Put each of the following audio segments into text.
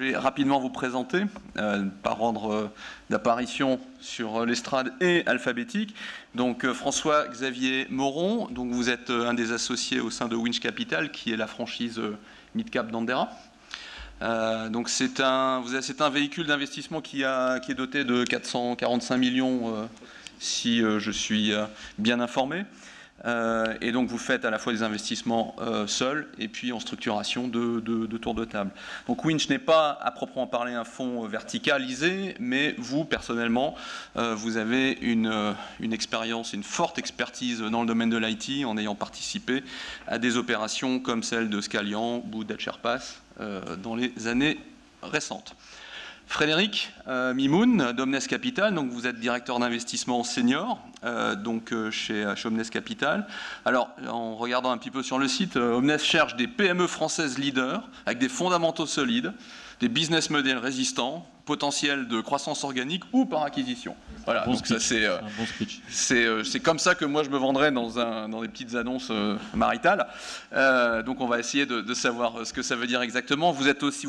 vais rapidement vous présenter, par ordre d'apparition sur l'estrade et alphabétique. Donc François-Xavier Moron, donc vous êtes un des associés au sein de Winch Capital, qui est la franchise Midcap d'Andera. Donc c'est un véhicule d'investissement qui est doté de 445 millions, si je suis bien informé. Et donc vous faites à la fois des investissements seuls et puis en structuration de tour de table. Donc Winch n'est pas à proprement parler un fonds verticalisé, mais vous personnellement vous avez une expérience, une forte expertise dans le domaine de l'IT en ayant participé à des opérations comme celle de Scalian ou d'Acherpass dans les années récentes. Frédéric Mimoun d'Omnes Capital, donc vous êtes directeur d'investissement senior chez Omnes Capital. Alors, en regardant un petit peu sur le site, Omnes cherche des PME françaises leaders avec des fondamentaux solides, des business models résistants, potentiel de croissance organique ou par acquisition. Voilà, bon, donc speech. C'est comme ça que moi je me vendrais dans des petites annonces maritales. Donc on va essayer de savoir ce que ça veut dire exactement. Vous êtes aussi,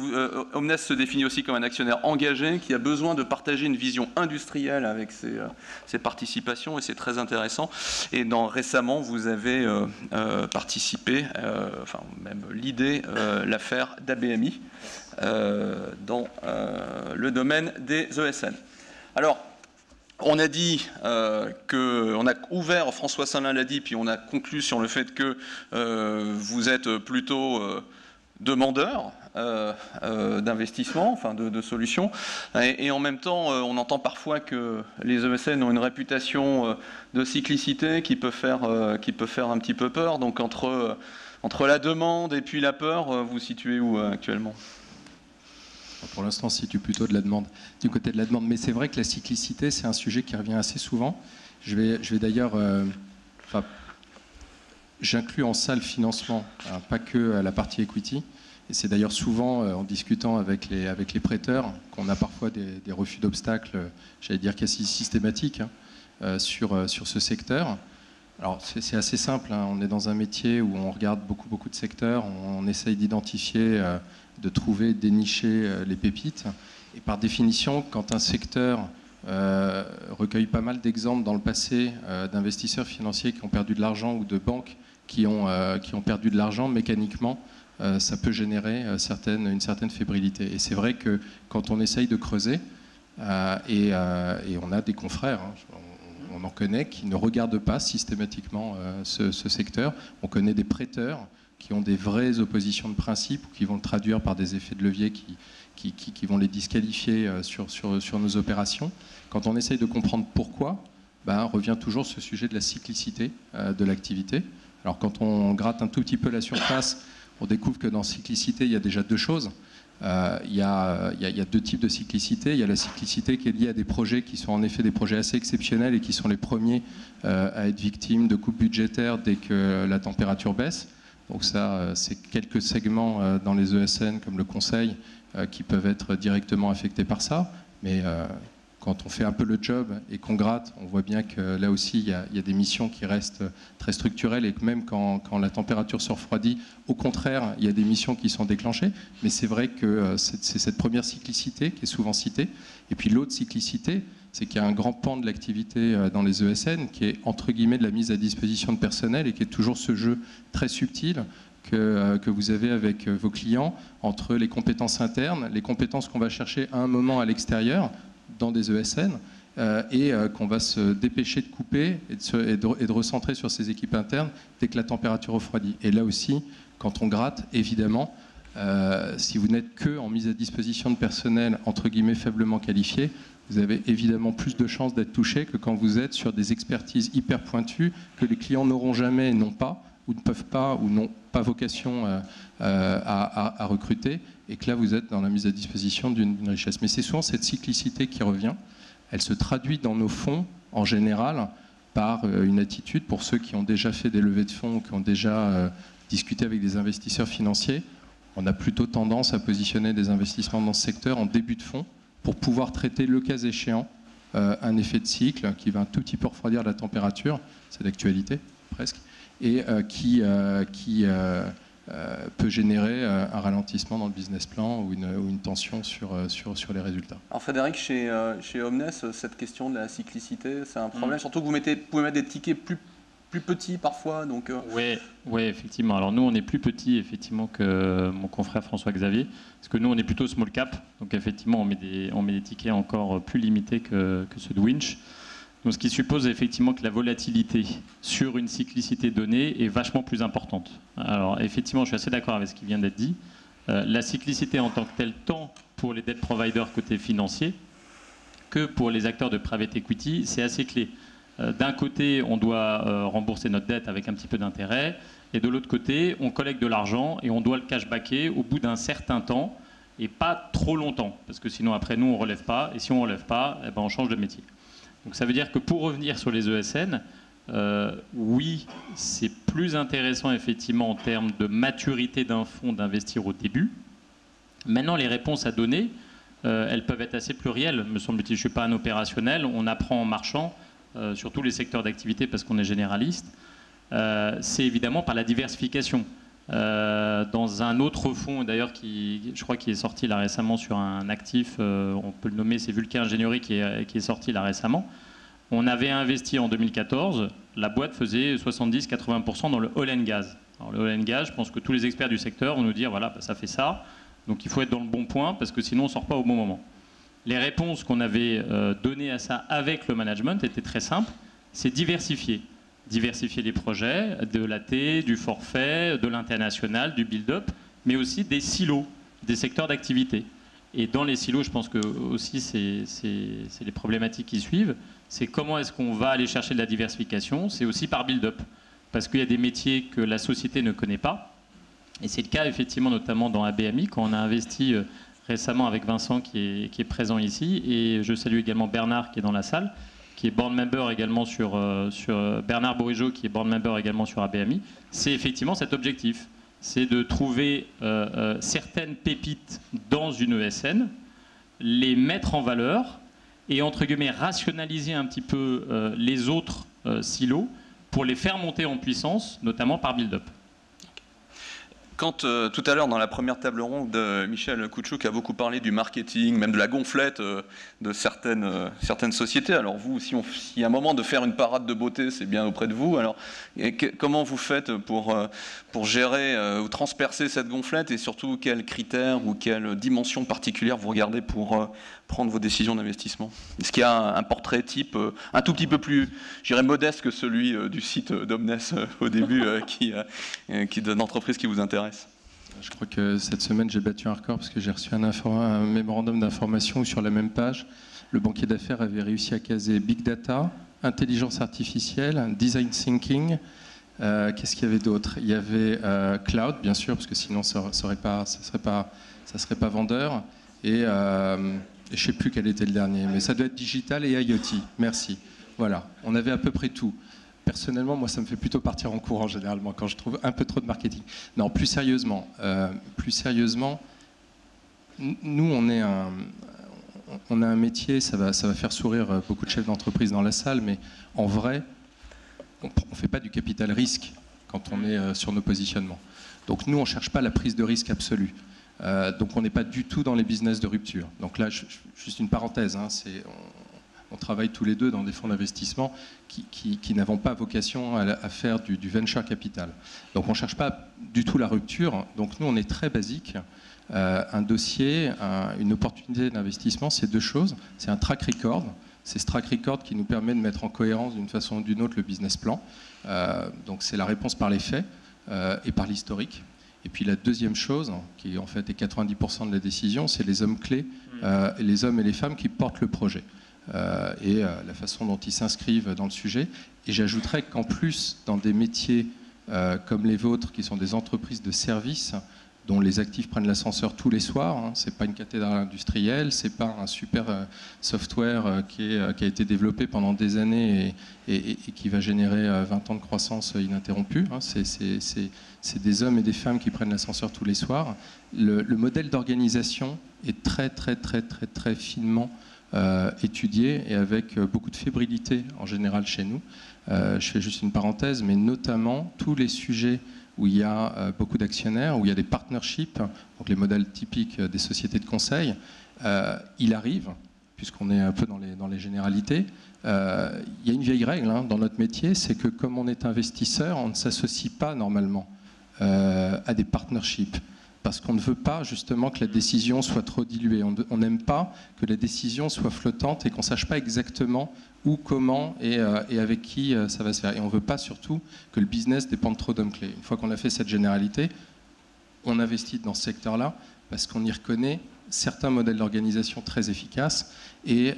Omnes se définit aussi comme un actionnaire engagé qui a besoin de partager une vision industrielle avec ses participations, et c'est très intéressant. Et récemment, vous avez participé, enfin même l'idée, l'affaire d'ABMI. Dans le domaine des ESN. Alors, on a dit on a ouvert, François Salin l'a dit, puis on a conclu sur le fait que vous êtes plutôt demandeur d'investissement, enfin de solutions, et en même temps, on entend parfois que les ESN ont une réputation de cyclicité qui peut faire un petit peu peur. Donc entre la demande et puis la peur, vous situez où actuellement ? Pour l'instant, on se situe plutôt du côté de la demande. Mais c'est vrai que la cyclicité, c'est un sujet qui revient assez souvent. Je vais d'ailleurs... j'inclus en ça le financement, hein, pas que la partie equity. Et c'est d'ailleurs souvent, en discutant avec les prêteurs, qu'on a parfois des refus d'obstacles, j'allais dire quasi systématiques, hein, sur ce secteur. Alors c'est assez simple, hein. On est dans un métier où on regarde beaucoup de secteurs, on essaye d'identifier, de trouver, dénicher les pépites. Et par définition, quand un secteur recueille pas mal d'exemples dans le passé d'investisseurs financiers qui ont perdu de l'argent ou de banques qui ont perdu de l'argent, mécaniquement, ça peut générer une certaine fébrilité. Et c'est vrai que quand on essaye de creuser, et on a des confrères, hein, on en connaît, qui ne regardent pas systématiquement ce secteur. On connaît des prêteurs qui ont des vraies oppositions de principe ou qui vont le traduire par des effets de levier qui vont les disqualifier sur nos opérations. Quand on essaye de comprendre pourquoi, revient toujours ce sujet de la cyclicité de l'activité. Alors quand on gratte un tout petit peu la surface, on découvre que dans cyclicité, il y a déjà deux choses. Il y a deux types de cyclicité. Il y a la cyclicité qui est liée à des projets qui sont en effet des projets assez exceptionnels et qui sont les premiers à être victimes de coupes budgétaires dès que la température baisse. Donc ça, c'est quelques segments dans les ESN comme le conseil qui peuvent être directement affectés par ça. Mais quand on fait un peu le job et qu'on gratte, on voit bien que là aussi, il y a des missions qui restent très structurelles et que même quand la température se refroidit, au contraire, il y a des missions qui sont déclenchées. Mais c'est vrai que c'est cette première cyclicité qui est souvent citée. Et puis l'autre cyclicité, c'est qu'il y a un grand pan de l'activité dans les ESN qui est entre guillemets de la mise à disposition de personnel et qui est toujours ce jeu très subtil que vous avez avec vos clients entre les compétences internes, les compétences qu'on va chercher à un moment à l'extérieur, dans des ESN, et qu'on va se dépêcher de couper et de recentrer sur ces équipes internes dès que la température refroidit. Et là aussi, quand on gratte, évidemment, si vous n'êtes que en mise à disposition de personnel entre guillemets faiblement qualifié, vous avez évidemment plus de chances d'être touché que quand vous êtes sur des expertises hyper pointues que les clients n'auront jamais, n'ont pas, ou ne peuvent pas, ou n'ont pas vocation à recruter, et que là vous êtes dans la mise à disposition d'une richesse. Mais c'est souvent cette cyclicité qui revient. Elle se traduit dans nos fonds, en général, par une attitude, pour ceux qui ont déjà fait des levées de fonds ou qui ont déjà discuté avec des investisseurs financiers, on a plutôt tendance à positionner des investissements dans ce secteur en début de fonds pour pouvoir traiter, le cas échéant, un effet de cycle qui va un tout petit peu refroidir la température, c'est d'actualité presque, et qui peut générer un ralentissement dans le business plan ou une tension sur les résultats. Alors Frédéric, chez Omnes, cette question de la cyclicité, c'est un problème, surtout que vous pouvez mettre des tickets plus petits parfois. Donc, Oui, effectivement. Alors nous, on est plus petit effectivement que mon confrère François-Xavier, parce que nous, on est plutôt small cap, donc effectivement, on met des tickets encore plus limités que ceux de Winch. Donc, ce qui suppose effectivement que la volatilité sur une cyclicité donnée est vachement plus importante. Alors effectivement, je suis assez d'accord avec ce qui vient d'être dit. La cyclicité en tant que telle, tant pour les debt providers côté financier que pour les acteurs de private equity, c'est assez clé. D'un côté, on doit rembourser notre dette avec un petit peu d'intérêt, et de l'autre côté, on collecte de l'argent et on doit le cashbacker au bout d'un certain temps, et pas trop longtemps, parce que sinon après nous, on ne relève pas, et si on ne relève pas, eh ben, on change de métier. Donc ça veut dire que pour revenir sur les ESN, oui, c'est plus intéressant effectivement en termes de maturité d'un fonds d'investir au début. Maintenant, les réponses à donner, elles peuvent être assez plurielles, me semble-t-il. Je ne suis pas un opérationnel, on apprend en marchant sur tous les secteurs d'activité parce qu'on est généraliste. C'est évidemment par la diversification. Dans un autre fonds, d'ailleurs, je crois qu'il est sorti là récemment sur un actif, on peut le nommer, c'est Vulcain Ingénierie qui est sorti là récemment. On avait investi en 2014, la boîte faisait 70-80% dans le oil and gas. Alors le oil and gas, je pense que tous les experts du secteur vont nous dire, voilà, bah, ça fait ça, donc il faut être dans le bon point parce que sinon on ne sort pas au bon moment. Les réponses qu'on avait données à ça avec le management étaient très simples, c'est diversifier. Diversifier les projets, de l'AT, du forfait, de l'international, du build-up, mais aussi des silos, des secteurs d'activité. Et dans les silos, je pense que aussi c'est les problématiques qui suivent. C'est comment est-ce qu'on va aller chercher de la diversification. C'est aussi par build-up, parce qu'il y a des métiers que la société ne connaît pas. Et c'est le cas effectivement notamment dans ABMI, quand on a investi récemment avec Vincent qui est présent ici, et je salue également Bernard qui est dans la salle, qui est board member également sur Bernard Bourigeaud, qui est board member également sur ABMI, c'est effectivement cet objectif. C'est de trouver certaines pépites dans une ESN, les mettre en valeur et, entre guillemets, rationaliser un petit peu les autres silos pour les faire monter en puissance, notamment par build-up. Quand tout à l'heure, dans la première table ronde, Michel Kouchouk a beaucoup parlé du marketing, même de la gonflette de certaines sociétés. Alors vous, s'il y a un moment de faire une parade de beauté, c'est bien auprès de vous. Alors, comment vous faites pour gérer ou transpercer cette gonflette, et surtout quels critères ou quelles dimensions particulières vous regardez pour prendre vos décisions d'investissement? Est-ce qu'il y a un portrait type un tout petit peu plus, je dirais, modeste que celui du site d'Omnes au début, d'une entreprise qui vous intéresse? Je crois que cette semaine, j'ai battu un record parce que j'ai reçu un mémorandum d'information où, sur la même page, le banquier d'affaires avait réussi à caser Big Data, intelligence artificielle, design thinking. Qu'est-ce qu'il y avait d'autre? Il y avait cloud, bien sûr, parce que sinon ça serait pas vendeur. Et je ne sais plus quel était le dernier, mais ça doit être digital et IoT. Merci. Voilà, on avait à peu près tout. Personnellement, moi, ça me fait plutôt partir en courant généralement quand je trouve un peu trop de marketing. Non, plus sérieusement, nous, on a un métier, ça va faire sourire beaucoup de chefs d'entreprise dans la salle, mais en vrai, on ne fait pas du capital risque quand on est sur nos positionnements. Donc nous, on ne cherche pas la prise de risque absolue. Donc on n'est pas du tout dans les business de rupture. Donc là, juste une parenthèse, hein, on travaille tous les deux dans des fonds d'investissement qui n'avons pas vocation à faire du venture capital. Donc on ne cherche pas du tout la rupture. Donc nous, on est très basique. Un dossier, une opportunité d'investissement, c'est deux choses. C'est un track record. C'est ce track record qui nous permet de mettre en cohérence d'une façon ou d'une autre le business plan. Donc c'est la réponse par les faits et par l'historique. Et puis la deuxième chose, qui en fait est 90% de la décision, c'est les hommes clés, les hommes et les femmes qui portent le projet. Et la façon dont ils s'inscrivent dans le sujet. Et j'ajouterais qu'en plus, dans des métiers comme les vôtres, qui sont des entreprises de services, dont les actifs prennent l'ascenseur tous les soirs, hein, c'est pas une cathédrale industrielle, c'est pas un super software qui a été développé pendant des années et qui va générer 20 ans de croissance ininterrompue, hein, c'est des hommes et des femmes qui prennent l'ascenseur tous les soirs. Le modèle d'organisation est très finement étudié et avec beaucoup de fébrilité en général chez nous. Je fais juste une parenthèse, mais notamment tous les sujets où il y a beaucoup d'actionnaires, où il y a des partnerships, donc les modèles typiques des sociétés de conseil, il arrive, puisqu'on est un peu dans les généralités, il y a une vieille règle dans notre métier, c'est que comme on est investisseur, on ne s'associe pas normalement à des partnerships. Parce qu'on ne veut pas justement que la décision soit trop diluée. On n'aime pas que la décision soit flottante et qu'on ne sache pas exactement où, comment et avec qui ça va se faire. Et on ne veut pas surtout que le business dépende trop d'hommes clés. Une fois qu'on a fait cette généralité, on investit dans ce secteur-là parce qu'on y reconnaît certains modèles d'organisation très efficaces et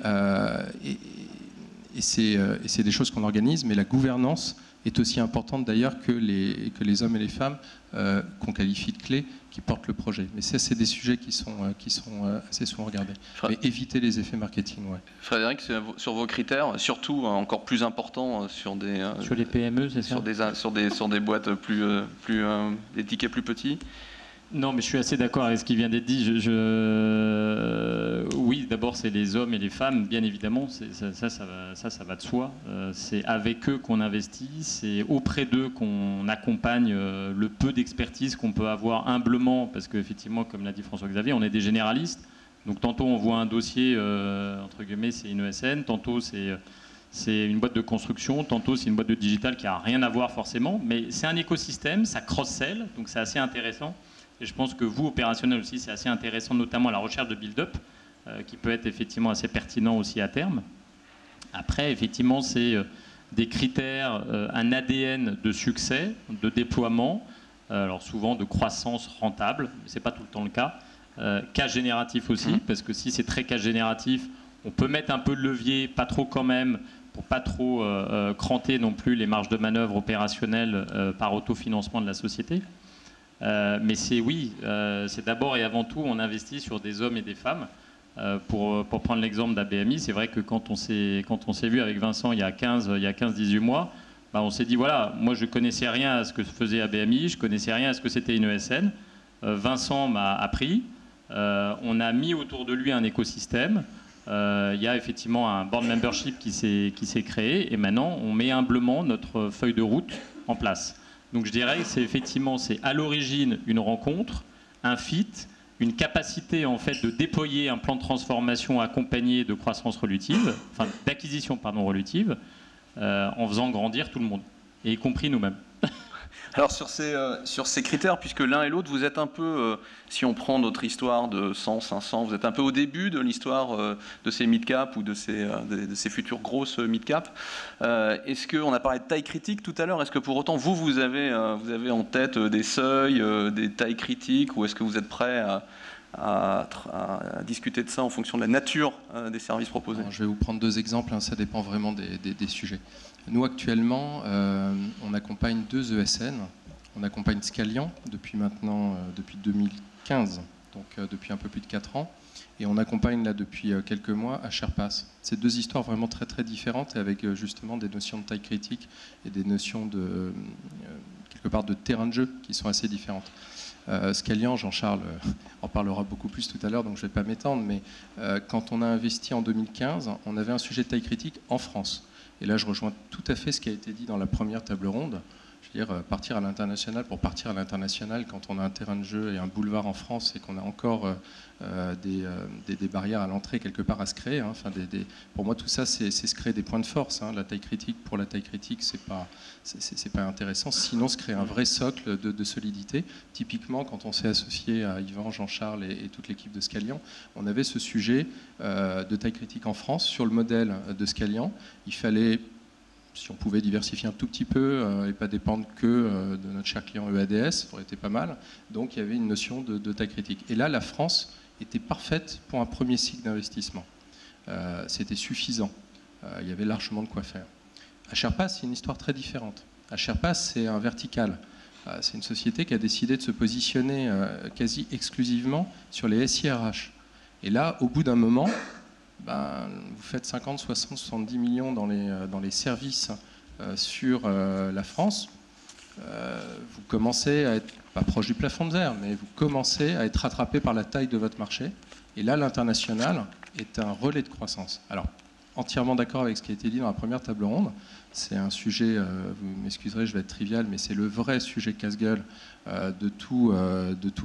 c'est des choses qu'on organise, mais la gouvernance est aussi importante d'ailleurs que les hommes et les femmes qu'on qualifie de clés qui portent le projet. Mais ça, c'est des sujets qui sont assez souvent regardés. Mais éviter les effets marketing, ouais. Frédéric, sur vos critères, surtout encore plus importants sur les PME, c'est ça, sur des boîtes des tickets plus petits. Non, mais je suis assez d'accord avec ce qui vient d'être dit. Oui, d'abord, c'est les hommes et les femmes, bien évidemment. Ça va de soi. C'est avec eux qu'on investit, c'est auprès d'eux qu'on accompagne le peu d'expertise qu'on peut avoir humblement, parce qu'effectivement, comme l'a dit François-Xavier, on est des généralistes. Donc, tantôt, on voit un dossier, entre guillemets, c'est une ESN, tantôt, c'est une boîte de construction, tantôt, c'est une boîte de digital qui n'a rien à voir forcément. Mais c'est un écosystème, ça cross-sell, donc c'est assez intéressant. Et je pense que vous, opérationnel aussi, c'est assez intéressant, notamment à la recherche de build-up, qui peut être effectivement assez pertinent aussi à terme. Après, effectivement, c'est des critères, un ADN de succès, de déploiement, alors souvent de croissance rentable, ce n'est pas tout le temps le cas. Cas génératif aussi, parce que si c'est très cas génératif, on peut mettre un peu de levier, pas trop quand même, pour pas trop cranter non plus les marges de manœuvre opérationnelles par autofinancement de la société. Mais c'est d'abord et avant tout, on investit sur des hommes et des femmes. Pour prendre l'exemple d'ABMI, c'est vrai que quand on s'est vu avec Vincent il y a 15-18 mois, on s'est dit, voilà, moi je ne connaissais rien à ce que faisait ABMI, je ne connaissais rien à ce que c'était une ESN. Vincent m'a appris, on a mis autour de lui un écosystème, il y a effectivement un board membership qui s'est créé, et maintenant on met humblement notre feuille de route en place. Donc je dirais que c'est à l'origine une rencontre, un fit, une capacité en fait de déployer un plan de transformation accompagné de croissance relutive, enfin d'acquisition relutive, en faisant grandir tout le monde, et y compris nous-mêmes. Alors sur ces critères, puisque l'un et l'autre, vous êtes un peu, si on prend notre histoire de 100, 500, vous êtes un peu au début de l'histoire de ces mid-cap ou de ces futures grosses mid-cap. Est-ce qu'on a parlé de taille critique tout à l'heure? Est-ce que pour autant, vous avez en tête des seuils, des tailles critiques, ou est-ce que vous êtes prêt à discuter de ça en fonction de la nature des services proposés? Alors, je vais vous prendre deux exemples, ça dépend vraiment des sujets. Nous, actuellement, on accompagne deux ESN. On accompagne Scalian depuis 2015, donc depuis un peu plus de 4 ans. Et on accompagne là depuis quelques mois à Sherpass. C'est deux histoires vraiment très très différentes et avec justement des notions de taille critique et des notions quelque part de terrain de jeu qui sont assez différentes. Scalian, Jean-Charles en parlera beaucoup plus tout à l'heure, donc je ne vais pas m'étendre, mais quand on a investi en 2015, on avait un sujet de taille critique en France. Et là, je rejoins tout à fait ce qui a été dit dans la première table ronde. Je veux dire, partir à l'international pour partir à l'international, quand on a un terrain de jeu et un boulevard en France et qu'on a encore des barrières à l'entrée quelque part à se créer. Enfin, pour moi, tout ça, c'est se créer des points de force. La taille critique pour la taille critique, c'est pas intéressant. Sinon, se créer un vrai socle de solidité. Typiquement, quand on s'est associé à Yvan, Jean-Charles et toute l'équipe de Scalian, on avait ce sujet de taille critique en France sur le modèle de Scalian. Il fallait, si on pouvait diversifier un tout petit peu et pas dépendre que de notre cher client EADS, ça aurait été pas mal. Donc il y avait une notion de taille critique. Et là, la France était parfaite pour un premier cycle d'investissement. C'était suffisant. Il y avait largement de quoi faire. À Sherpass, c'est une histoire très différente. À Sherpass, c'est un vertical. C'est une société qui a décidé de se positionner quasi exclusivement sur les SIRH. Et là, au bout d'un moment, vous faites 50, 60, 70 millions dans les services sur la France. Vous commencez à être, pas proche du plafond de verre, mais vous commencez à être rattrapé par la taille de votre marché. Et là, l'international est un relais de croissance. Alors, entièrement d'accord avec ce qui a été dit dans la première table ronde. C'est un sujet, vous m'excuserez, je vais être trivial, mais c'est le vrai sujet casse-gueule de tout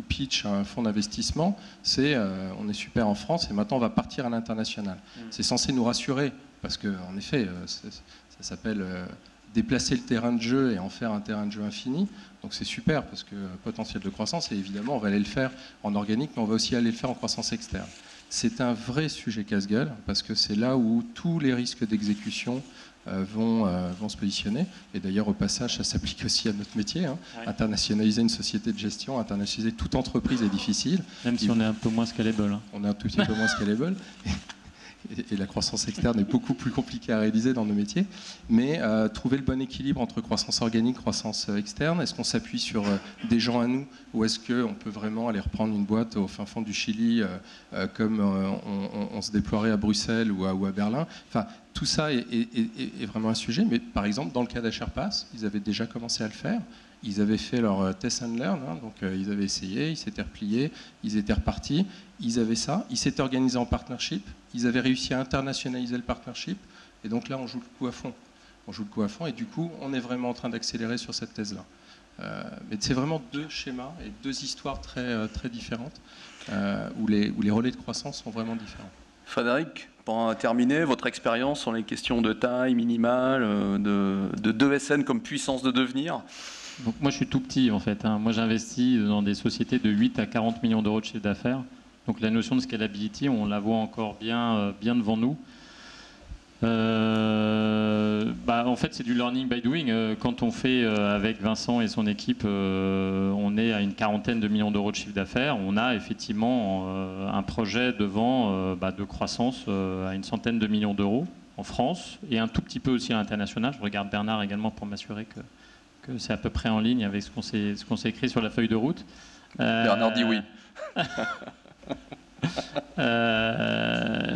pitch à un fonds d'investissement. C'est on est super en France et maintenant on va partir à l'international. C'est censé nous rassurer parce qu'en effet, ça s'appelle déplacer le terrain de jeu et en faire un terrain de jeu infini. Donc c'est super parce que potentiel de croissance, et évidemment on va aller le faire en organique, mais on va aussi aller le faire en croissance externe. C'est un vrai sujet casse-gueule parce que c'est là où tous les risques d'exécution vont se positionner. Et d'ailleurs, au passage, ça s'applique aussi à notre métier. Hein. Ouais. Internationaliser une société de gestion, internationaliser toute entreprise est difficile. Même si on est un peu moins scalable. Hein. On est un tout petit peu moins scalable. Et la croissance externe est beaucoup plus compliquée à réaliser dans nos métiers. Mais trouver le bon équilibre entre croissance organique, croissance externe, est-ce qu'on s'appuie sur des gens à nous ou est-ce qu'on peut vraiment aller reprendre une boîte au fin fond du Chili comme on se déploierait à Bruxelles ou à Berlin? Enfin, tout ça est vraiment un sujet. Mais par exemple, dans le cas d'Asherpass, ils avaient déjà commencé à le faire. Ils avaient fait leur test and learn, hein, donc ils avaient essayé, ils s'étaient repliés, ils étaient repartis, ils avaient ça, ils s'étaient organisés en partnership, ils avaient réussi à internationaliser le partnership, et donc là on joue le coup à fond. On joue le coup à fond, et du coup on est vraiment en train d'accélérer sur cette thèse-là. Mais c'est vraiment deux schémas et deux histoires très, très différentes, où les relais de croissance sont vraiment différents. Frédéric, pour terminer, votre expérience sur les questions de taille minimale, de 2SN comme puissance de devenir? Donc moi je suis tout petit en fait. Hein. Moi j'investis dans des sociétés de 8 à 40 millions d'euros de chiffre d'affaires. Donc la notion de scalability, on la voit encore bien devant nous. En fait c'est du learning by doing. Quand on fait avec Vincent et son équipe, on est à une quarantaine de millions d'euros de chiffre d'affaires. On a effectivement un projet devant de croissance à une centaine de millions d'euros en France et un tout petit peu aussi à l'international. Je regarde Bernard également pour m'assurer que c'est à peu près en ligne avec ce qu'on s'est écrit sur la feuille de route. Bernard dit oui.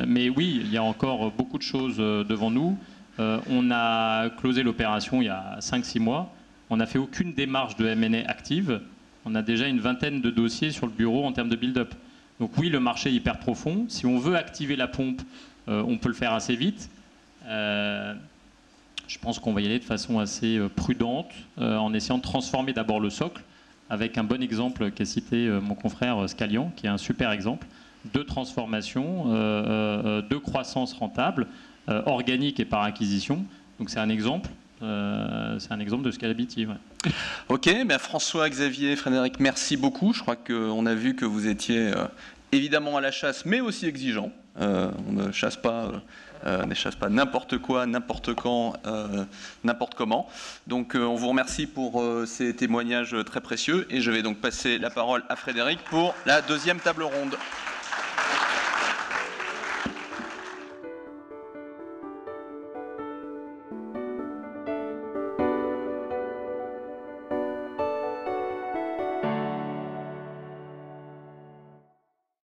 Mais oui, il y a encore beaucoup de choses devant nous. On a closé l'opération il y a 5-6 mois. On n'a fait aucune démarche de M&A active. On a déjà une vingtaine de dossiers sur le bureau en termes de build-up. Donc oui, le marché est hyper profond. Si on veut activer la pompe, on peut le faire assez vite. Je pense qu'on va y aller de façon assez prudente, en essayant de transformer d'abord le socle, avec un bon exemple qu'a cité mon confrère Scalian, qui est un super exemple de transformation, de croissance rentable, organique et par acquisition. Donc c'est un exemple de scalability. Ouais. Ok, François, Xavier, Frédéric, merci beaucoup. Je crois qu'on a vu que vous étiez évidemment à la chasse, mais aussi exigeant. On ne chasse pas n'importe quoi, n'importe quand, n'importe comment. Donc on vous remercie pour ces témoignages très précieux et je vais donc passer la parole à Frédéric pour la deuxième table ronde.